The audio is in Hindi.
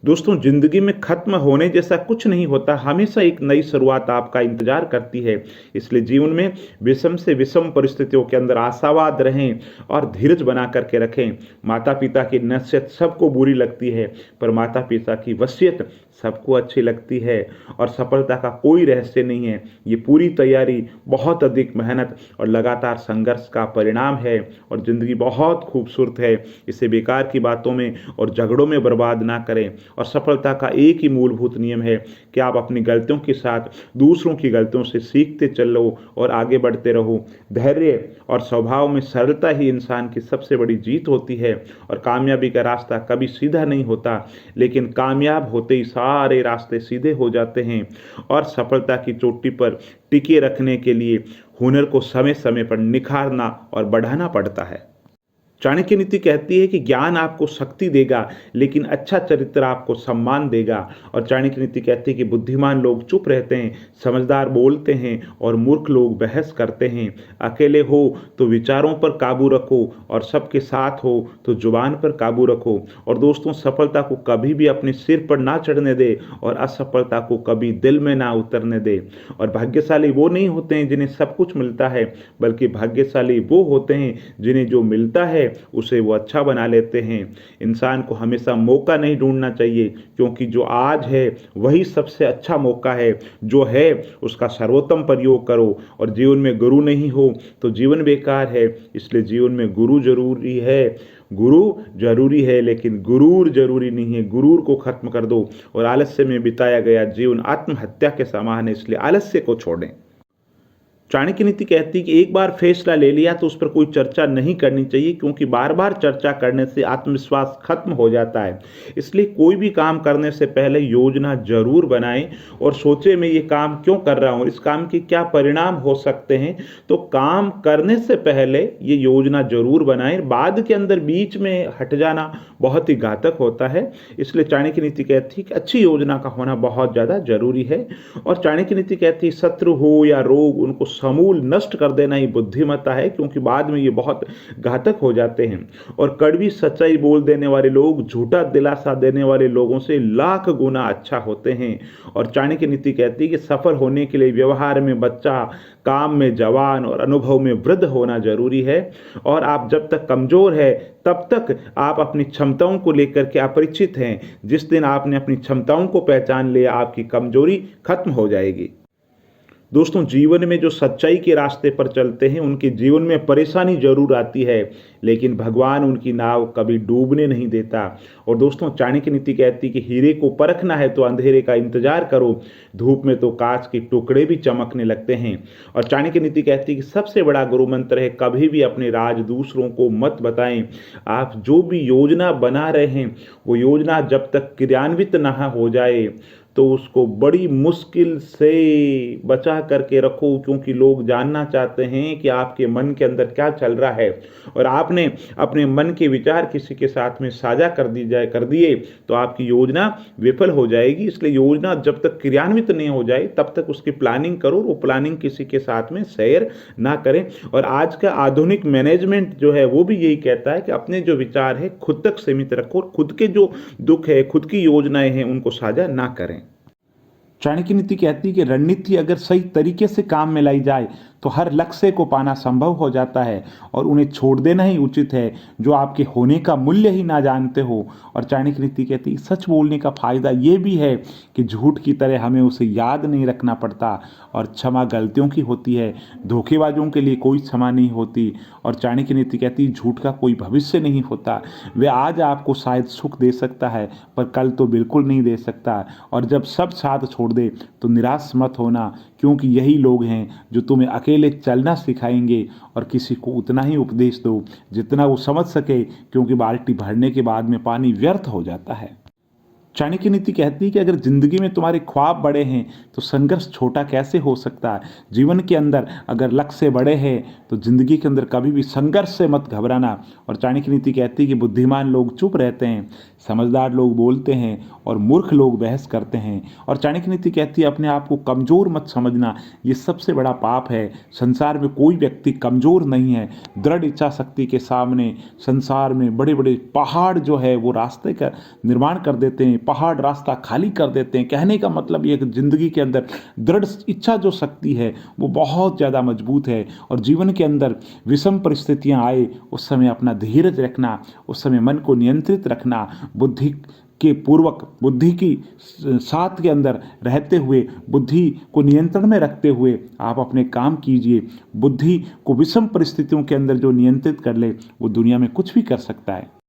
दोस्तों, ज़िंदगी में ख़त्म होने जैसा कुछ नहीं होता, हमेशा एक नई शुरुआत आपका इंतज़ार करती है। इसलिए जीवन में विषम से विषम परिस्थितियों के अंदर आशावाद रहें और धीरज बना कर के रखें। माता-पिता की नसीहत सबको बुरी लगती है, पर माता-पिता की वसीयत सबको अच्छी लगती है और सफलता का कोई रहस्य नहीं है। ये पूरी तैयारी, बहुत अधिक मेहनत और लगातार संघर्ष का परिणाम है और ज़िंदगी बहुत खूबसूरत है। इसे बेकार की बातों में और झगड़ों में बर्बाद ना करें। और सफलता का एक ही मूलभूत नियम है कि आप अपनी गलतियों के साथ दूसरों की गलतियों से सीखते चलो और आगे बढ़ते रहो। धैर्य और स्वभाव में सरलता ही इंसान की सबसे बड़ी जीत होती है और कामयाबी का रास्ता कभी सीधा नहीं होता, लेकिन कामयाब होते ही सारे रास्ते सीधे हो जाते हैं। और सफलता की चोटी पर टिके रखने के लिए हुनर को समय समय पर निखारना और बढ़ाना पड़ता है। चाणक्य नीति कहती है कि ज्ञान आपको शक्ति देगा, लेकिन अच्छा चरित्र आपको सम्मान देगा। और चाणक्य नीति कहती है कि बुद्धिमान लोग चुप रहते हैं, समझदार बोलते हैं और मूर्ख लोग बहस करते हैं। अकेले हो तो विचारों पर काबू रखो और सबके साथ हो तो जुबान पर काबू रखो। और दोस्तों, सफलता को कभी भी अपने सिर पर ना चढ़ने दे और असफलता को कभी दिल में ना उतरने दे। और भाग्यशाली वो नहीं होते हैं जिन्हें सब कुछ मिलता है, बल्कि भाग्यशाली वो होते हैं जिन्हें जो मिलता है उसे वो अच्छा बना लेते हैं। इंसान को हमेशा मौका नहीं ढूंढना चाहिए, क्योंकि जो आज है वही सबसे अच्छा मौका है। जो है उसका सर्वोत्तम प्रयोग करो। और जीवन में गुरु नहीं हो तो जीवन बेकार है। इसलिए जीवन में गुरु जरूरी है। गुरु जरूरी है, लेकिन गुरूर जरूरी नहीं है। गुरूर को खत्म कर दो। और आलस्य में बिताया गया जीवन आत्महत्या के समान है, इसलिए आलस्य को छोड़ें। चाणक्य नीति कहती है कि एक बार फैसला ले लिया तो उस पर कोई चर्चा नहीं करनी चाहिए, क्योंकि बार बार चर्चा करने से आत्मविश्वास खत्म हो जाता है। इसलिए कोई भी काम करने से पहले योजना जरूर बनाएं और सोचें मैं ये काम क्यों कर रहा हूँ, इस काम के क्या परिणाम हो सकते हैं। तो काम करने से पहले ये योजना जरूर बनाएं। बाद के अंदर बीच में हट जाना बहुत ही घातक होता है। इसलिए चाणक्य नीति कहती है कि अच्छी योजना का होना बहुत ज़्यादा जरूरी है। और चाणक्य नीति कहती है शत्रु हो या रोग, उनको समूल नष्ट कर देना ही बुद्धिमत्ता है, क्योंकि बाद में ये बहुत घातक हो जाते हैं। और कड़वी सच्चाई बोल देने वाले लोग झूठा दिलासा देने वाले लोगों से लाख गुना अच्छा होते हैं। और चाणक्य नीति कहती है कि सफल होने के लिए व्यवहार में बच्चा, काम में जवान और अनुभव में वृद्ध होना जरूरी है। और आप जब तक कमजोर है तब तक आप अपनी क्षमताओं को लेकर के अपरिचित हैं। जिस दिन आपने अपनी क्षमताओं को पहचान लिया, आपकी कमजोरी खत्म हो जाएगी। दोस्तों, जीवन में जो सच्चाई के रास्ते पर चलते हैं उनके जीवन में परेशानी जरूर आती है, लेकिन भगवान उनकी नाव कभी डूबने नहीं देता। और दोस्तों, चाणक्य नीति कहती है कि हीरे को परखना है तो अंधेरे का इंतजार करो, धूप में तो कांच के टुकड़े भी चमकने लगते हैं। और चाणक्य नीति कहती है कि सबसे बड़ा गुरु मंत्र है कभी भी अपने राज दूसरों को मत बताएं। आप जो भी योजना बना रहे हैं वो योजना जब तक क्रियान्वित ना हो जाए तो उसको बड़ी मुश्किल से बचा करके रखो, क्योंकि लोग जानना चाहते हैं कि आपके मन के अंदर क्या चल रहा है। और आपने अपने मन के विचार किसी के साथ में साझा कर दिए तो आपकी योजना विफल हो जाएगी। इसलिए योजना जब तक क्रियान्वित नहीं हो जाए तब तक उसकी प्लानिंग करो, वो प्लानिंग किसी के साथ में शेयर ना करें। और आज का आधुनिक मैनेजमेंट जो है वो भी यही कहता है कि अपने जो विचार है खुद तक सीमित रखो, खुद के जो दुख है, खुद की योजनाएं हैं, उनको साझा ना करें। चाणक्य नीति कहती है कि रणनीति अगर सही तरीके से काम में लाई जाए तो हर लक्ष्य को पाना संभव हो जाता है और उन्हें छोड़ देना ही उचित है जो आपके होने का मूल्य ही ना जानते हो। और चाणक्य नीति कहती है सच बोलने का फायदा ये भी है कि झूठ की तरह हमें उसे याद नहीं रखना पड़ता और क्षमा गलतियों की होती है, धोखेबाजों के लिए कोई क्षमा नहीं होती। और चाणक्य नीति कहती है झूठ का कोई भविष्य नहीं होता, वे आज आपको शायद सुख दे सकता है पर कल तो बिल्कुल नहीं दे सकता। और जब सब साथ छोड़ दे तो निराश मत होना, क्योंकि यही लोग हैं जो तुम्हें अकेले चलना सिखाएंगे। और किसी को उतना ही उपदेश दो जितना वो समझ सके, क्योंकि बाल्टी भरने के बाद में पानी व्यर्थ हो जाता है। चाणक्य नीति कहती है कि अगर जिंदगी में तुम्हारे ख्वाब बड़े हैं तो संघर्ष छोटा कैसे हो सकता है। जीवन के अंदर अगर लक्ष्य बड़े हैं तो जिंदगी के अंदर कभी भी संघर्ष से मत घबराना। और चाणक्य नीति कहती है कि बुद्धिमान लोग चुप रहते हैं, समझदार लोग बोलते हैं और मूर्ख लोग बहस करते हैं। और चाणक्य नीति कहती है अपने आप को कमजोर मत समझना, ये सबसे बड़ा पाप है। संसार में कोई व्यक्ति कमजोर नहीं है। दृढ़ इच्छा शक्ति के सामने संसार में बड़े बड़े पहाड़ जो है वो रास्ते का निर्माण कर देते हैं, पहाड़ रास्ता खाली कर देते हैं। कहने का मतलब ये कि ज़िंदगी के अंदर दृढ़ इच्छा जो शक्ति है वो बहुत ज़्यादा मजबूत है, और जीवन के अंदर विषम परिस्थितियाँ आए उस समय अपना धीरज रखना, उस समय मन को नियंत्रित रखना, बुद्धि के पूर्वक, बुद्धि की साथ के अंदर रहते हुए, बुद्धि को नियंत्रण में रखते हुए आप अपने काम कीजिए। बुद्धि को विषम परिस्थितियों के अंदर जो नियंत्रित कर ले वो दुनिया में कुछ भी कर सकता है।